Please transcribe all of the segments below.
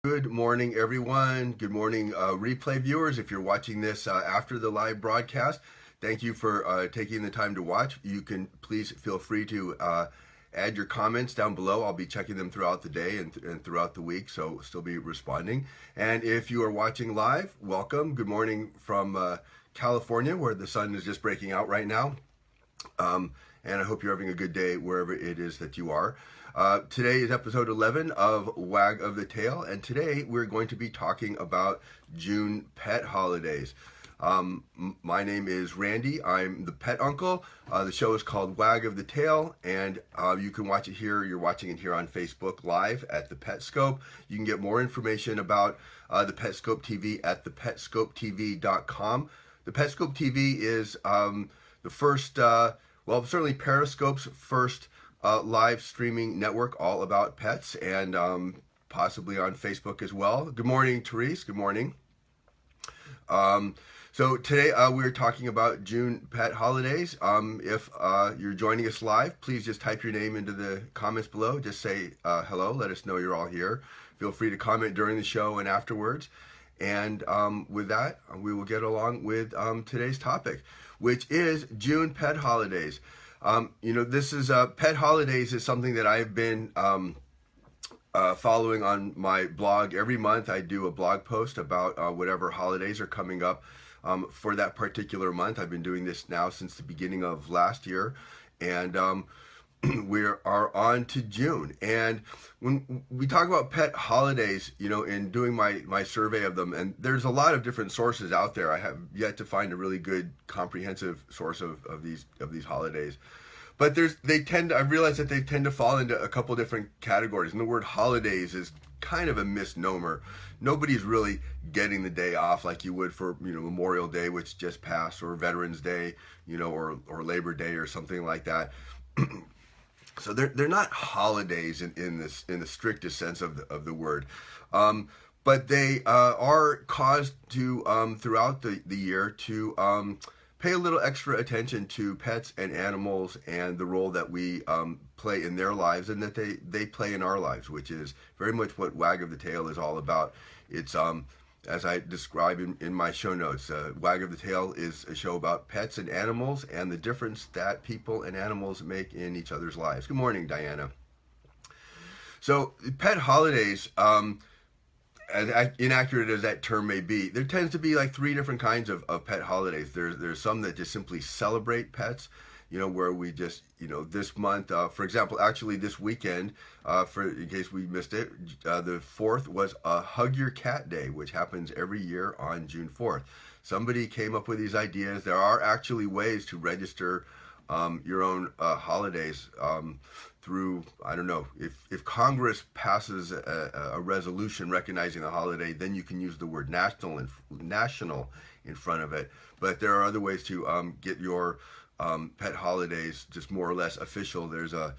Good morning, everyone. Good morning, replay viewers. If you're watching this after the live broadcast, thank you for taking the time to watch. You can please feel free to add your comments down below. I'll be checking them throughout the day and throughout the week, so still be responding. And if you are watching live, welcome. Good morning from California, where the sun is just breaking out right now. And I hope you're having a good day wherever it is that you are. Today is episode 11 of Wag of the Tail, and today we're going to be talking about June pet holidays. My name is Randy. I'm the pet uncle. The show is called Wag of the Tail, and you can watch it here. You're watching it here on Facebook Live at the Petscope. You can get more information about the Petscope TV at thepetscopetv.com. The Petscope TV is the first, certainly Periscope's first live streaming network all about pets, and possibly on Facebook as well. Good morning, Therese. Good morning. So today we're talking about June pet holidays. If you're joining us live, please just type your name into the comments below. Just say hello. Let us know you're all here. Feel free to comment during the show and afterwards. And with that, we will get along with today's topic, which is June pet holidays. This is pet holidays is something that I've been following on my blog. Every month I do a blog post about whatever holidays are coming up for that particular month. I've been doing this now since the beginning of last year, and we are on to June. And when we talk about pet holidays, in doing my survey of them, and there's a lot of different sources out there. I have yet to find a really good comprehensive source of these holidays. But I realize that they tend to fall into a couple different categories. And the word holidays is kind of a misnomer. Nobody's really getting the day off like you would for, Memorial Day, which just passed, or Veterans Day, or Labor Day or something like that. So they're not holidays in the strictest sense of the word, but they are caused to throughout the year to pay a little extra attention to pets and animals and the role that we play in their lives and that they play in our lives, which is very much what Wag of the Tail is all about. It's as I describe in my show notes, Wag of the Tail is a show about pets and animals and the difference that people and animals make in each other's lives. Good morning, Diana. So pet holidays, as inaccurate as that term may be, there tends to be like three different kinds of pet holidays. There's some that just simply celebrate pets, where we just, this month, for example, actually this weekend, in case we missed it, the 4th was a Hug Your Cat Day, which happens every year on June 4th. Somebody came up with these ideas. There are actually ways to register your own holidays through, I don't know, if Congress passes a resolution recognizing the holiday, then you can use the word national in front of it. But there are other ways to get your pet holidays just more or less official. There's a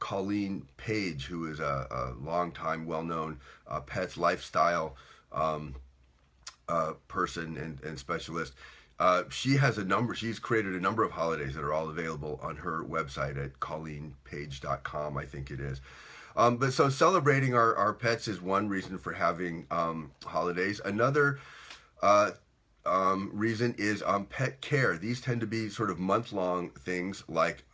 Colleen Page, who is a longtime well-known pets lifestyle person and specialist. She's created a number of holidays that are all available on her website at colleenpage.com, I think it is. But so celebrating our pets is one reason for having holidays. Another reason is pet care. These tend to be sort of month-long things like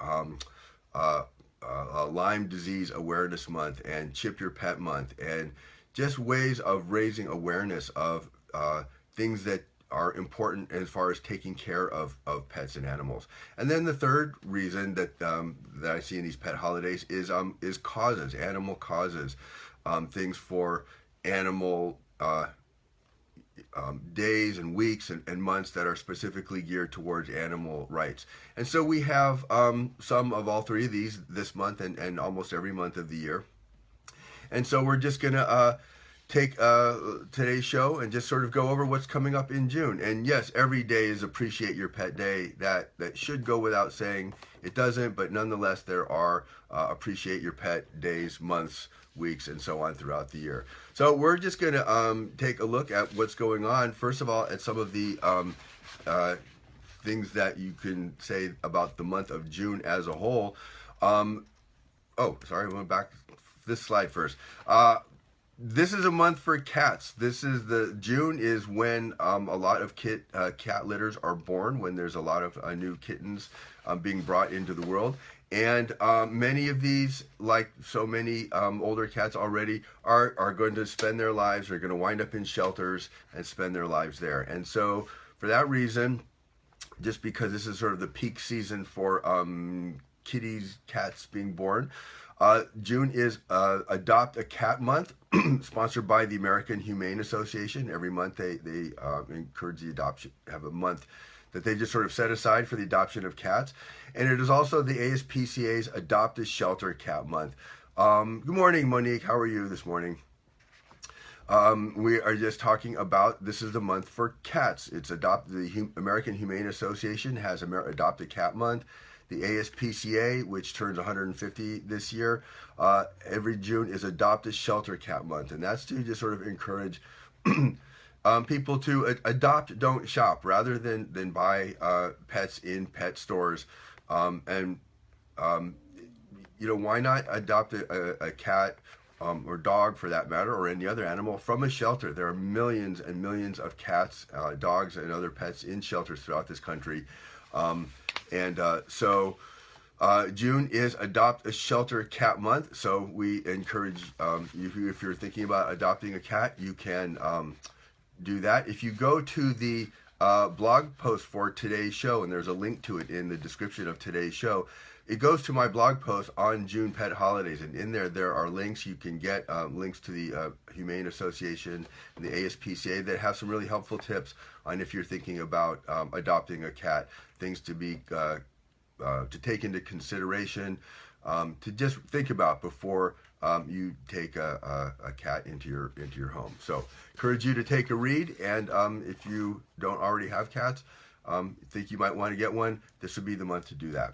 Lyme Disease Awareness Month and Chip Your Pet Month, and just ways of raising awareness of things that are important as far as taking care of pets and animals. And then the third reason that that I see in these pet holidays is causes, animal causes, things for animal days and weeks and months that are specifically geared towards animal rights. And so we have some of all three of these this month and almost every month of the year. And so we're just gonna take today's show and just sort of go over what's coming up in June. And yes, every day is Appreciate Your Pet Day. That should go without saying. It doesn't, but nonetheless, there are Appreciate Your Pet days, months, weeks, and so on throughout the year. So we're just going to take a look at what's going on. First of all, at some of the things that you can say about the month of June as a whole. Oh, sorry, I went back this slide first. This is a month for cats. This is the June is when a lot of cat litters are born. When there's a lot of new kittens being brought into the world, and many of these, like so many older cats already, are going to spend their lives. They're going to wind up in shelters and spend their lives there. And so, for that reason, just because this is sort of the peak season for cats being born. June is Adopt a Cat Month, sponsored by the American Humane Association. Every month they encourage the adoption, have a month that they just sort of set aside for the adoption of cats. And it is also the ASPCA's Adopt a Shelter Cat Month. Good morning, Monique. How are you this morning? We are just talking about, this is the month for cats. It's the American Humane Association has Adopt a Cat Month. The ASPCA, which turns 150 this year, every June is Adopt a Shelter Cat Month. And that's to just sort of encourage people to adopt, don't shop, rather than buy pets in pet stores. Why not adopt a cat or dog, for that matter, or any other animal from a shelter? There are millions and millions of cats, dogs, and other pets in shelters throughout this country. June is Adopt a Shelter Cat Month. So we encourage, if you're thinking about adopting a cat, you can do that. If you go to the blog post for today's show, and there's a link to it in the description of today's show, it goes to my blog post on June pet holidays, and in there are links. You can get links to the Humane Association and the ASPCA that have some really helpful tips on if you're thinking about adopting a cat, things to be to take into consideration, to just think about before you take a cat into your home. So, encourage you to take a read, and if you don't already have cats, think you might want to get one, this would be the month to do that.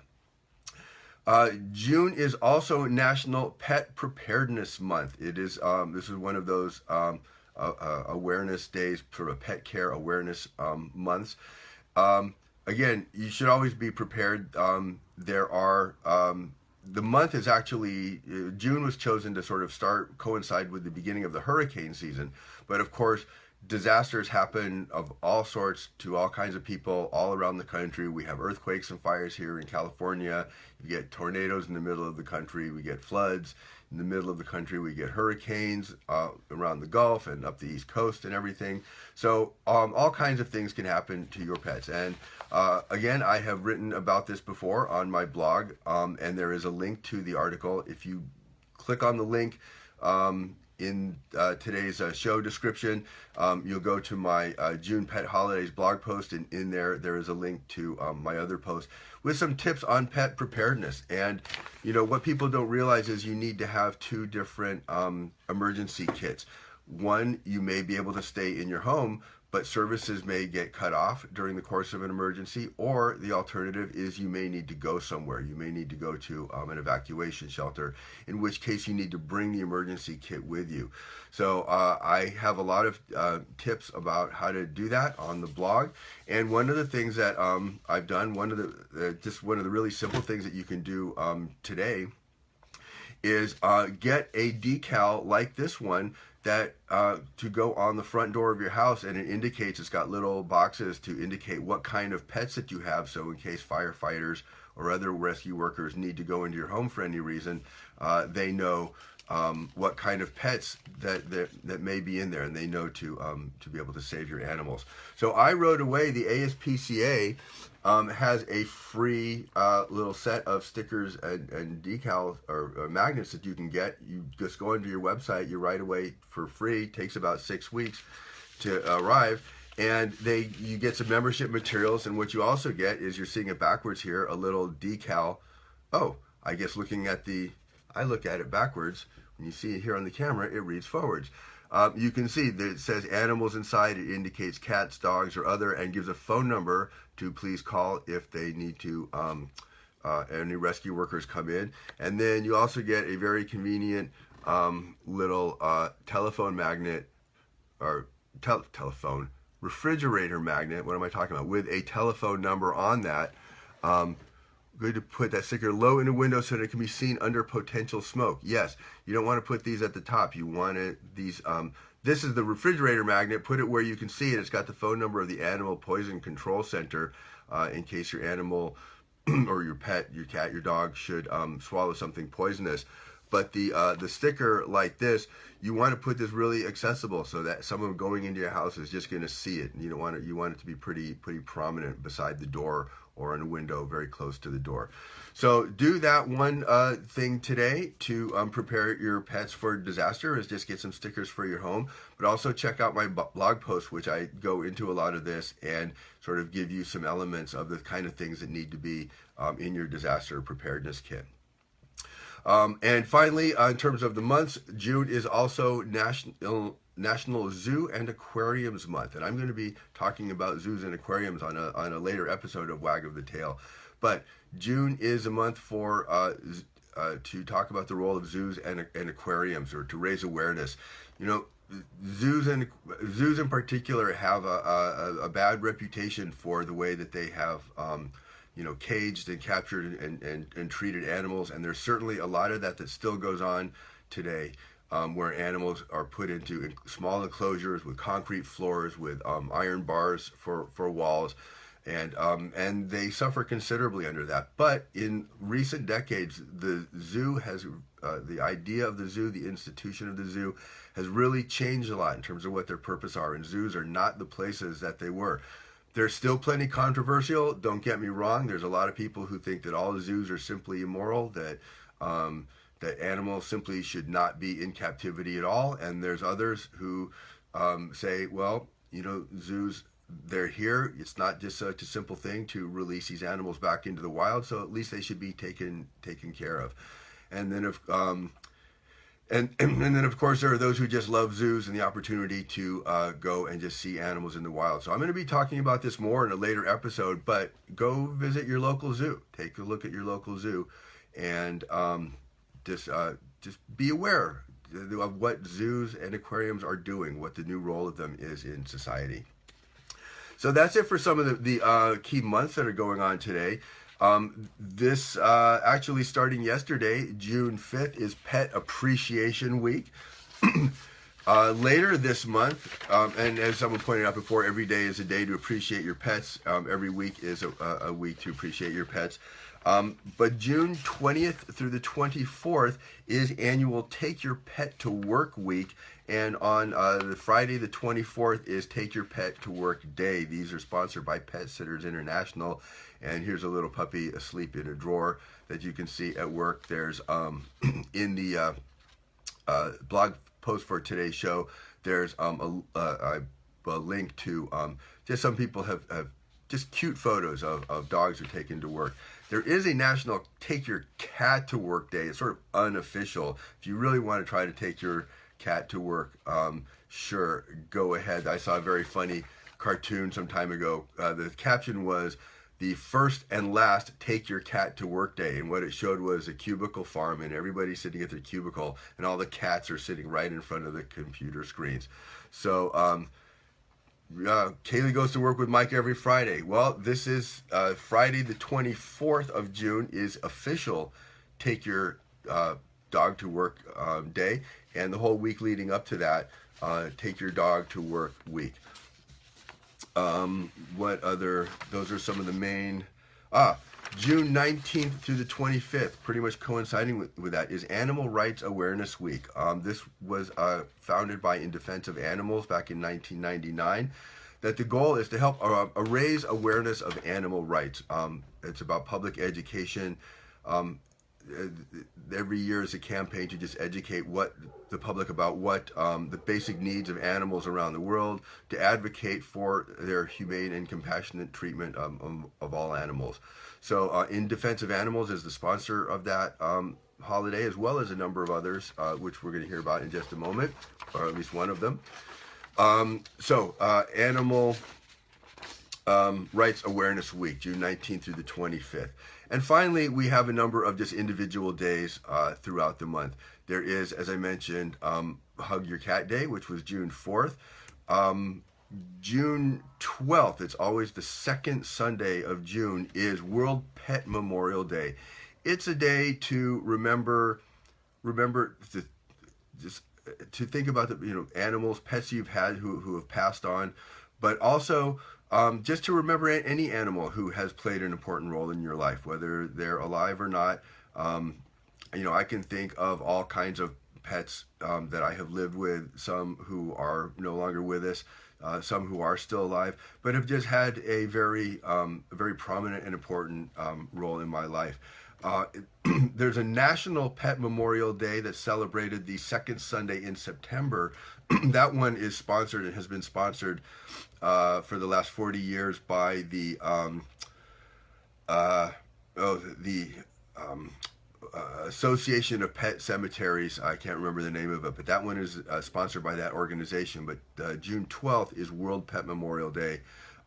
June is also National Pet Preparedness Month. It is this is one of those awareness days, sort of pet care awareness months. Again, you should always be prepared. There are the month is actually June was chosen to sort of coincide with the beginning of the hurricane season, but of course, disasters happen of all sorts to all kinds of people all around the country. We have earthquakes and fires here in California. You get tornadoes in the middle of the country. We get floods in the middle of the country. We get hurricanes around the Gulf and up the East Coast and everything. So all kinds of things can happen to your pets. And again, I have written about this before on my blog, and there is a link to the article. If you click on the link, in today's show description, you'll go to my June Pet Holidays blog post, and in there is a link to my other post with some tips on pet preparedness. And what people don't realize is you need to have two different emergency kits. One, you may be able to stay in your home, but services may get cut off during the course of an emergency, or the alternative is you may need to go somewhere. You may need to go to an evacuation shelter, in which case you need to bring the emergency kit with you. So I have a lot of tips about how to do that on the blog. And one of the things that I've done, one of the really simple things that you can do today is get a decal like this one that to go on the front door of your house, and it indicates, it's got little boxes to indicate what kind of pets that you have, so in case firefighters or other rescue workers need to go into your home for any reason, they know what kind of pets that may be in there, and they know to be able to save your animals. So I wrote away, the ASPCA has a free little set of stickers and decals or magnets that you can get. You just go into your website, you write away for free. It takes about 6 weeks to arrive, and you get some membership materials. And what you also get is, you're seeing it backwards here, a little decal. Oh, I guess I look at it backwards. When you see it here on the camera, it reads forwards. You can see that it says animals inside. It indicates cats, dogs, or other, and gives a phone number to please call if they need to, any rescue workers come in. And then you also get a very convenient little telephone magnet, or telephone refrigerator magnet. What am I talking about? With a telephone number on that. good to put that sticker low in the window so that it can be seen under potential smoke. Yes, you don't want to put these at the top. You want it, this is the refrigerator magnet. Put it where you can see it. It's got the phone number of the Animal Poison Control Center in case your animal or your pet, your cat, your dog should swallow something poisonous. But the sticker like this, you want to put this really accessible so that someone going into your house is just going to see it. You don't want it. You want it to be pretty prominent beside the door or in a window very close to the door. So do that one thing today to prepare your pets for disaster, is just get some stickers for your home. But also check out my blog post, which I go into a lot of this and sort of give you some elements of the kind of things that need to be in your disaster preparedness kit. And finally, in terms of the months, June is also National Zoo and Aquariums Month, and I'm going to be talking about zoos and aquariums on a later episode of Wag of the Tail. But June is a month for to talk about the role of zoos and aquariums, or to raise awareness. You know, zoos in particular have a bad reputation for the way that they have caged and captured and treated animals, and there's certainly a lot of that still goes on today, where animals are put into small enclosures with concrete floors, with iron bars for walls, and they suffer considerably under that. But in recent decades, the zoo has the idea of the zoo, the institution of the zoo, has really changed a lot in terms of what their purpose are, and zoos are not the places that they were. They're still plenty controversial, don't get me wrong. There's a lot of people who think that all the zoos are simply immoral, that that animals simply should not be in captivity at all. And there's others who say, well, zoos, they're here. It's not just such a simple thing to release these animals back into the wild, so at least they should be taken care of. And then And then, of course, there are those who just love zoos and the opportunity to go and just see animals in the wild. So I'm going to be talking about this more in a later episode, but go visit your local zoo. Take a look at your local zoo, and just be aware of what zoos and aquariums are doing, what the new role of them is in society. So that's it for some of the key months that are going on today. This actually starting yesterday, June 5th, is Pet Appreciation Week. Later this month, and as someone pointed out before, every day is a day to appreciate your pets. Every week is a week to appreciate your pets. But June 20th through the 24th is annual Take Your Pet to Work Week. And on the Friday the 24th is Take Your Pet to Work Day. These are sponsored by Pet Sitters International. And here's a little puppy asleep in a drawer that you can see at work. There's in the blog post for today's show, there's a link to just some people have just cute photos of dogs who are taken to work. There is a National Take Your Cat to Work Day. It's sort of unofficial. If you really want to try to take your cat to work, sure, go ahead. I saw a very funny cartoon some time ago. The caption was, "The first and last Take Your Cat to Work Day," and what it showed was a cubicle farm, and everybody's sitting at their cubicle, and all the cats are sitting right in front of the computer screens. So Kaylee goes to work with Mike every Friday. Well, this is Friday the 24th of June is official Take Your Dog to Work Day, and the whole week leading up to that, Take Your Dog to Work Week. What other, those are some of the main, June 19th through the 25th, pretty much coinciding with that, is Animal Rights Awareness Week. This was founded by In Defense of Animals back in 1999, that the goal is to help raise awareness of animal rights. It's about public education. Every year is a campaign to just educate the public about what the basic needs of animals around the world, to advocate for their humane and compassionate treatment of all animals. So In Defense of Animals is the sponsor of that holiday, as well as a number of others, which we're going to hear about in just a moment, or at least one of them. Animal Rights Awareness Week, June 19th through the 25th. And finally, we have a number of just individual days throughout the month. There is, as I mentioned, Hug Your Cat Day, which was June 4th. June 12th, it's always the second Sunday of June, is World Pet Memorial Day. It's a day to remember to just to think about the animals, pets you've had who have passed on, but also just to remember any animal who has played an important role in your life, whether they're alive or not. I can think of all kinds of pets that I have lived with, some who are no longer with us, some who are still alive, but have just had a very prominent and important role in my life. There's a National Pet Memorial Day that's celebrated the second Sunday in September. That one is sponsored and has been sponsored for the last 40 years by the Association of Pet Cemeteries. I can't remember the name of it, but that one is sponsored by that organization. But June 12th is World Pet Memorial Day.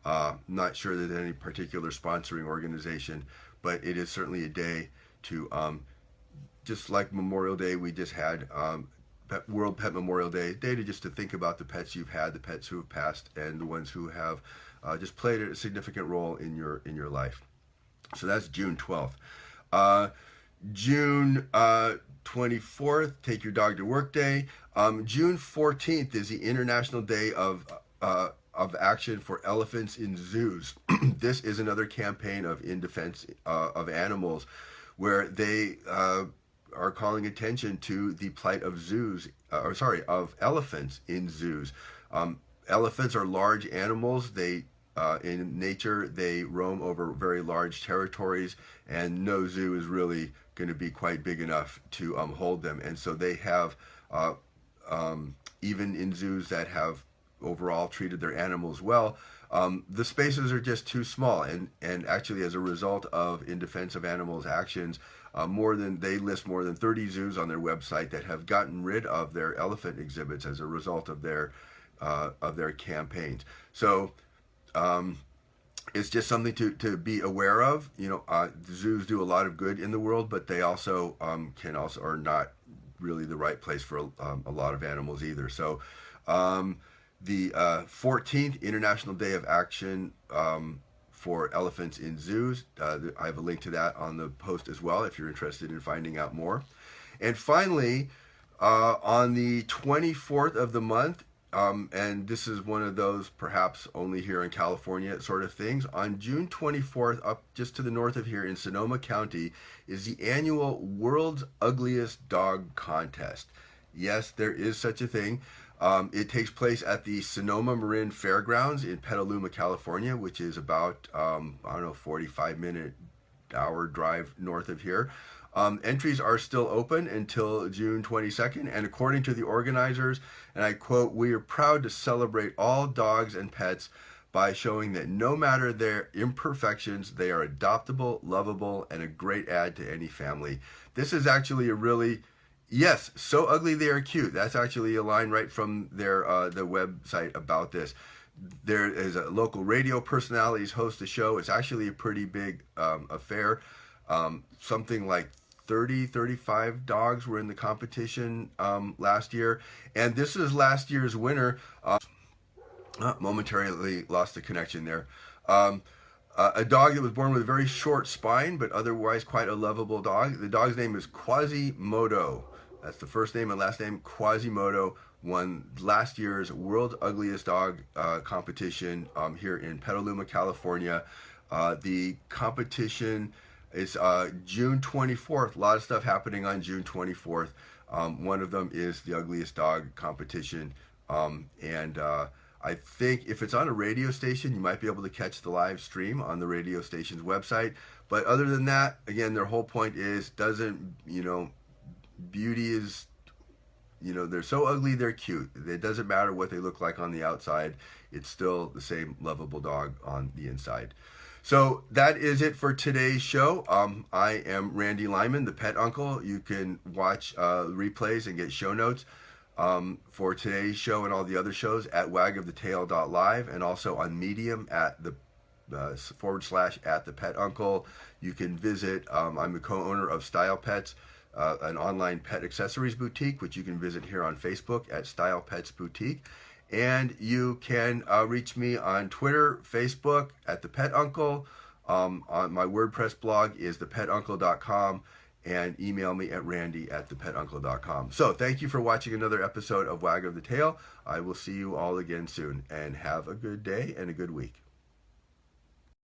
Not sure that any particular sponsoring organization, but it is certainly a day to, just like Memorial Day, we just had World Pet Memorial Day, day to just to think about the pets you've had, the pets who have passed, and the ones who have just played a significant role in your life. So that's June 12th. June 24th, Take Your Dog to Work Day. June 14th is the International Day of Action for Elephants in Zoos. This is another campaign in defense of animals, where they are calling attention to the plight of of elephants in zoos. Elephants are large animals. They in nature, they roam over very large territories, and no zoo is really going to be quite big enough to hold them. And so they have, even in zoos that have overall treated their animals well, the spaces are just too small. And actually, as a result of In Defense of Animals actions, they list more than 30 zoos on their website that have gotten rid of their elephant exhibits as a result of their campaigns. So it's just something to be aware of. Zoos do a lot of good in the world, but they also are not really the right place for a lot of animals either. So the 14th International Day of Action for Elephants in Zoos. I have a link to that on the post as well if you're interested in finding out more. And finally, on the 24th of the month, and this is one of those perhaps only here in California sort of things, on June 24th, up just to the north of here in Sonoma County, is the annual World's Ugliest Dog Contest. Yes, there is such a thing. It takes place at the Sonoma Marin Fairgrounds in Petaluma, California, which is about, 45-minute hour drive north of here. Entries are still open until June 22nd, and according to the organizers, and I quote, "We are proud to celebrate all dogs and pets by showing that no matter their imperfections, they are adoptable, lovable, and a great add to any family." This is actually yes, so ugly they are cute. That's actually a line right from their the website about this. There is a local radio personalities host a show. It's actually a pretty big affair. Something like 35 dogs were in the competition last year. And this is last year's winner. Momentarily lost the connection there. A dog that was born with a very short spine, but otherwise quite a lovable dog. The dog's name is Quasimodo. That's the first name and last name. Quasimodo won last year's World's Ugliest Dog competition here in Petaluma, California. The competition is June 24th. A lot of stuff happening on June 24th. One of them is the Ugliest Dog competition. I think if it's on a radio station, you might be able to catch the live stream on the radio station's website. But other than that, again, their whole point is beauty is, they're so ugly, they're cute. It doesn't matter what they look like on the outside. It's still the same lovable dog on the inside. So that is it for today's show. I am Randy Lyman, the Pet Uncle. You can watch replays and get show notes for today's show and all the other shows at wagofthetail.live, and also on Medium at the / the Pet Uncle. You can visit, I'm the co-owner of Style Pets, an online pet accessories boutique, which you can visit here on Facebook at Style Pets Boutique. And you can reach me on Twitter, Facebook at The Pet Uncle. On my WordPress blog is thepetuncle.com, and email me at randy@thepetuncle.com. So thank you for watching another episode of Wag of the Tail. I will see you all again soon, and have a good day and a good week.